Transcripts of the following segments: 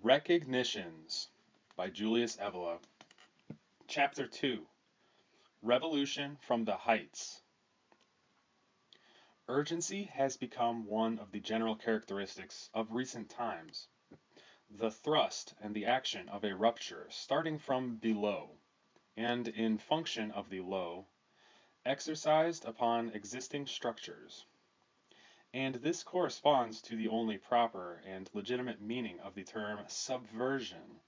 Recognitions by Julius Evola. Chapter 2 Revolution from the Heights. Urgency has become one of the general characteristics of recent times. The thrust and the action of a rupture starting from below, and in function of the low, exercised upon existing structures. And this corresponds to the only proper and legitimate meaning of the term subversion.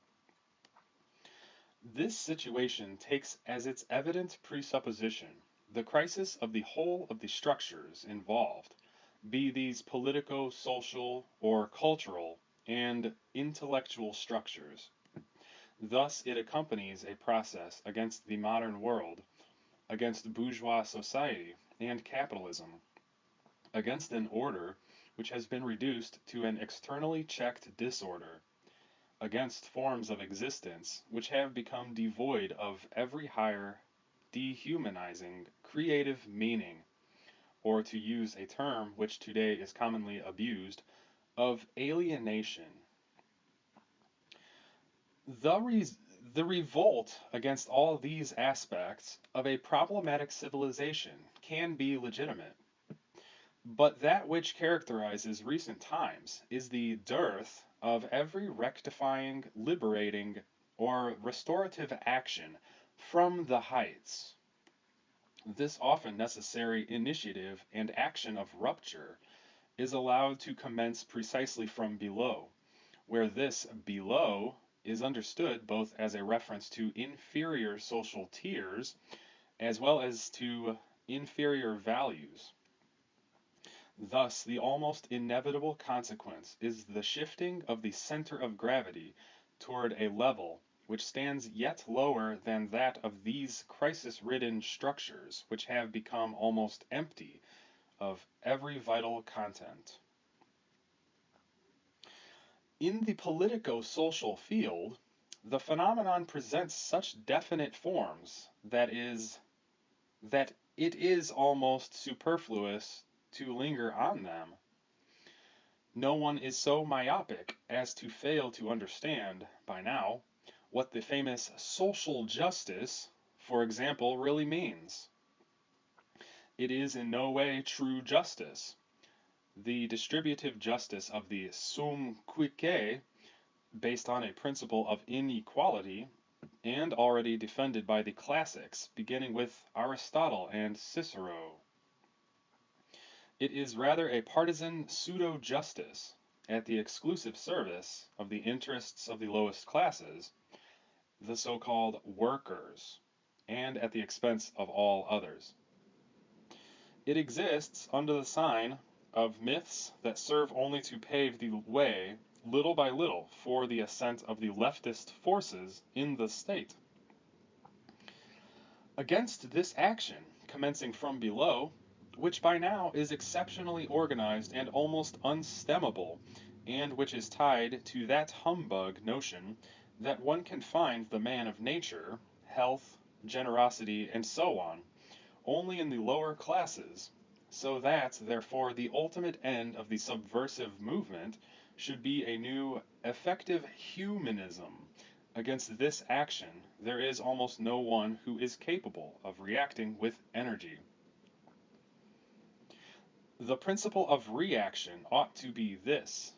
This situation takes as its evident presupposition the crisis of the whole of the structures involved, be these politico, social, or cultural, and intellectual structures. Thus it accompanies a process against the modern world, against bourgeois society and capitalism, against an order which has been reduced to an externally checked disorder, against forms of existence which have become devoid of every higher, dehumanizing, creative meaning, or to use a term which today is commonly abused, of alienation. The, the revolt against all these aspects of a problematic civilization can be legitimate, but that which characterizes recent times is the dearth of every rectifying, liberating, or restorative action from the heights. This often necessary initiative and action of rupture is allowed to commence precisely from below, where this below is understood both as a reference to inferior social tiers as well as to inferior values. Thus, the almost inevitable consequence is the shifting of the center of gravity toward a level which stands yet lower than that of these crisis-ridden structures which have become almost empty of every vital content. In the politico-social field, the phenomenon presents such definite forms that it is almost superfluous to linger on them. No one is so myopic as to fail to understand, by now, what the famous social justice, for example, really means. It is in no way true justice. The distributive justice of the sum cuique, based on a principle of inequality, and already defended by the classics, beginning with Aristotle and Cicero. It is rather a partisan pseudo-justice at the exclusive service of the interests of the lowest classes, the so-called workers, and at the expense of all others. It exists under the sign of myths that serve only to pave the way, little by little, for the ascent of the leftist forces in the state. Against this action, commencing from below, which by now is exceptionally organized and almost unstemmable, and which is tied to that humbug notion that one can find the man of nature, health, generosity, and so on, only in the lower classes, so that, therefore, the ultimate end of the subversive movement should be a new effective humanism. Against this action, there is almost no one who is capable of reacting with energy. The principle of reaction ought to be this: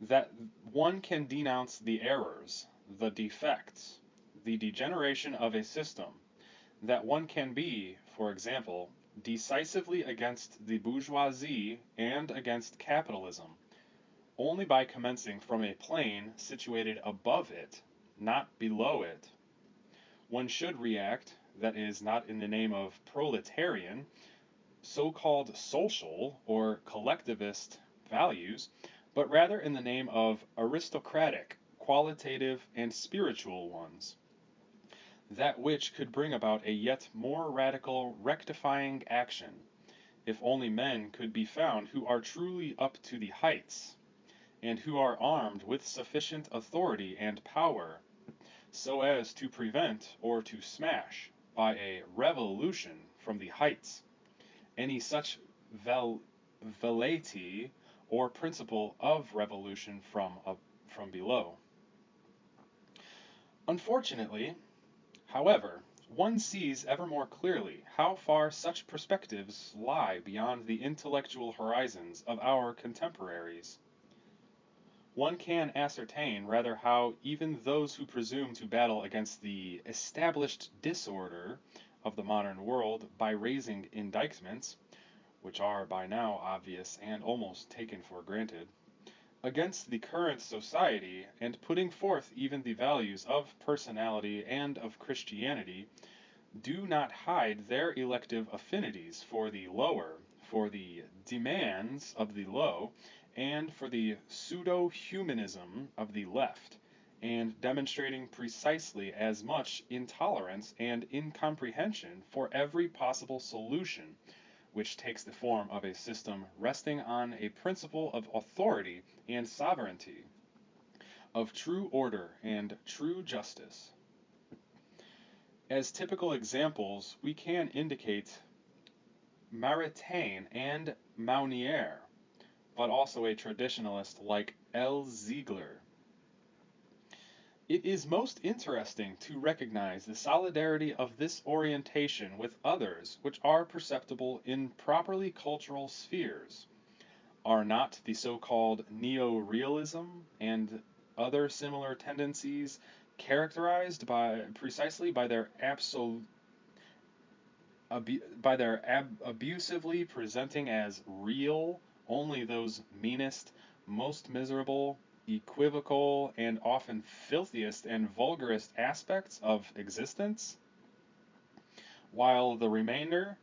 that one can denounce the errors, the defects, the degeneration of a system, that one can be, for example, decisively against the bourgeoisie and against capitalism, only by commencing from a plane situated above it, not below it. One should react, that is, not in the name of proletarian, so-called social or collectivist values, but rather in the name of aristocratic, qualitative, and spiritual ones. That which could bring about a yet more radical rectifying action, if only men could be found who are truly up to the heights, and who are armed with sufficient authority and power, so as to prevent or to smash, by a revolution from the heights, any such vel- velleity or principle of revolution from below. Unfortunately, however, one sees ever more clearly how far such perspectives lie beyond the intellectual horizons of our contemporaries. One can ascertain rather how even those who presume to battle against the established disorder of the modern world by raising indictments, which are by now obvious and almost taken for granted, against the current society and putting forth even the values of personality and of Christianity, do not hide their elective affinities for the lower, for the demands of the low, and for the pseudo humanism of the left, and demonstrating precisely as much intolerance and incomprehension for every possible solution which takes the form of a system resting on a principle of authority and sovereignty, of true order and true justice. As typical examples, we can indicate Maritain and Mounier, but also a traditionalist like L. Ziegler. It is most interesting to recognize the solidarity of this orientation with others which are perceptible in properly cultural spheres. Are not the so-called neo-realism and other similar tendencies characterized precisely by their abusively presenting as real only those meanest, most miserable, equivocal, and often filthiest and vulgarest aspects of existence, while the remainder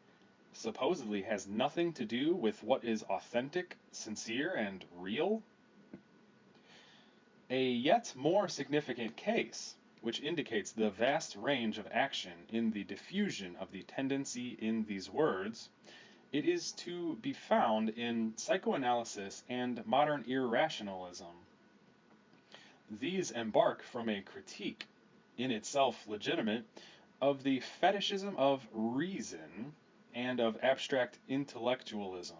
supposedly has nothing to do with what is authentic, sincere, and real? A yet more significant case, which indicates the vast range of action in the diffusion of the tendency in these words, it is to be found in psychoanalysis and modern irrationalism. These embark from a critique, in itself legitimate, of the fetishism of reason and of abstract intellectualism,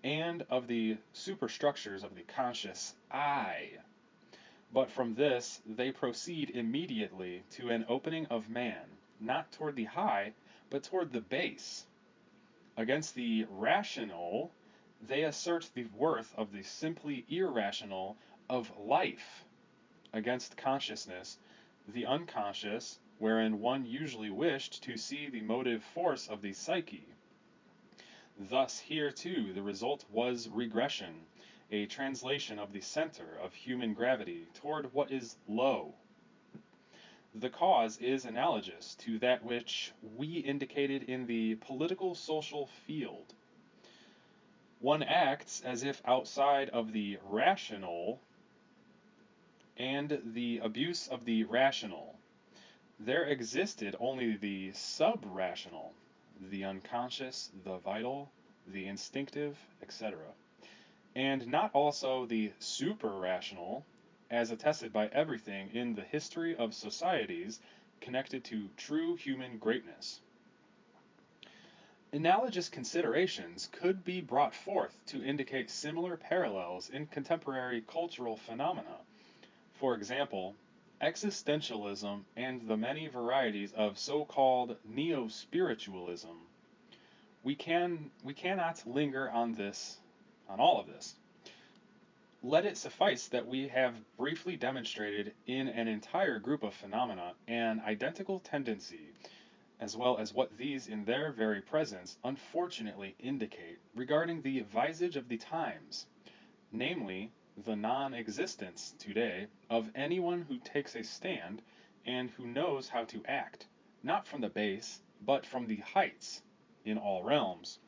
and of the superstructures of the conscious I. But from this they proceed immediately to an opening of man, not toward the high, but toward the base. Against the rational, they assert the worth of the simply irrational of life. Against consciousness, the unconscious, wherein one usually wished to see the motive force of the psyche. Thus here too the result was regression, a translation of the center of human gravity toward what is low. The cause is analogous to that which we indicated in the political social field. One acts as if outside of the rational and the abuse of the rational, there existed only the sub-rational, the unconscious, the vital, the instinctive, etc., and not also the super-rational, as attested by everything in the history of societies connected to true human greatness. Analogous considerations could be brought forth to indicate similar parallels in contemporary cultural phenomena. For example, existentialism and the many varieties of so-called neo-spiritualism. We cannot linger on all of this. Let it suffice that we have briefly demonstrated in an entire group of phenomena an identical tendency, as well as what these in their very presence unfortunately indicate regarding the visage of the times, namely, the non-existence today of anyone who takes a stand and who knows how to act, not from the base, but from the heights, in all realms,